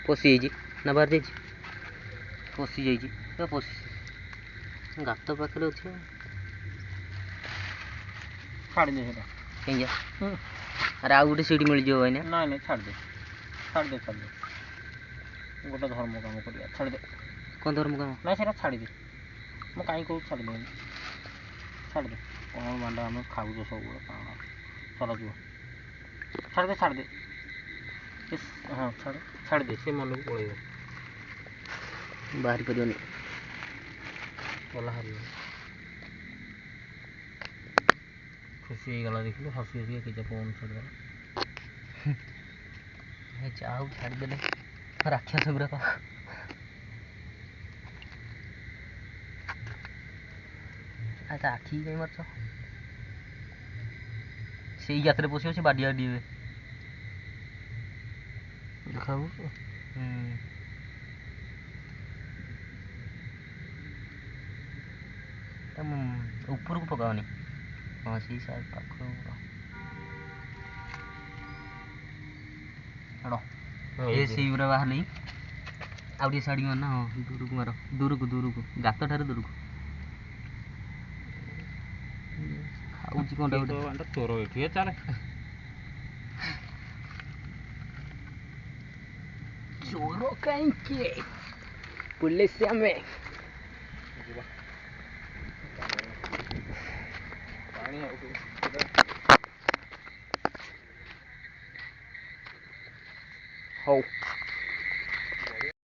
ପଶି ଯାଇଛି ନା ବାହାରି ଯାଇଛି? ପଶି ଯାଇଛି ତ ପଶି ଗାତ ପାଖରେ ଅଛି ଛାଡ଼ି ଦେ ସେଟା କାହିଁକି ଆରେ ଆଉ ଗୋଟେ ସିଡ଼ି ମିଳିଯିବ ଭାଇନା। ନାଇଁ ନାଇଁ ଛାଡ଼ି ଦେ ଛାଡ଼ି ଦେ ଛାଡ଼ି ଦେ ଗୋଟେ ଧର୍ମ କାମ କରିବା ଛାଡ଼ି ଦେ। କ'ଣ ଧର୍ମ କାମ? ନାଇଁ ସେଇଟା ଛାଡ଼ି ଦେ ମୁଁ କାହିଁ କହୁଛି ଛାଡ଼ି ଦେନି ଛାଡ଼ି ଦେ କ'ଣ ମାଣ୍ଡା ଆମେ ଖାଉଛ ସବୁବେଳେ କ'ଣ ସାରା ଯିବ ଛାଡ଼ି ଦେ ଛାଡ଼ି ଦେ ହଁ ଛାଡ଼ି ଦେ ସେ ମନକୁ ପଳେଇବ ବାହାରି ପାରିବନି ଗଲା ହାରିବ ଖୁସି ହେଇଗଲା ଦେଖିଲୁ ହସି ହସି କେତେ ଫୋନ୍ ଛାଡ଼ିଦେଲା ଯାହା ହଉ ଛାଡ଼ିଦେଲେ ରାକ୍ଷସ ଗୁଡ଼ାକ। ତା ଆଖି କାହିଁ ମାରୁଛ? ସେଇ ଗାତରେ ପଶିବ ସେ ବାଡ଼ି ବାଡ଼ି ହେବେ ଦେଖାଯାଉଛି ଉପରକୁ ପକାଅନି। ହଁ ସେଇ ସାଇଡ୍ ପାଖରୁ ଏ ସେଇ ଗୁରା ବାହାରିନି ଆଉ ଟିକେ ଛାଡ଼ିକି ମାର ନା। ହଁ ଦୂରକୁ ମାର ଦୂରକୁ ଗାତ ଠାରୁ ଦୂରକୁ ଖାଉଛି କ'ଣଟା ଗୋଟେ ତୋର ଏଠି ଚାଲେ ଚୋର କାହିଁକି ପୁଲିସ ଆମେ ହଉ।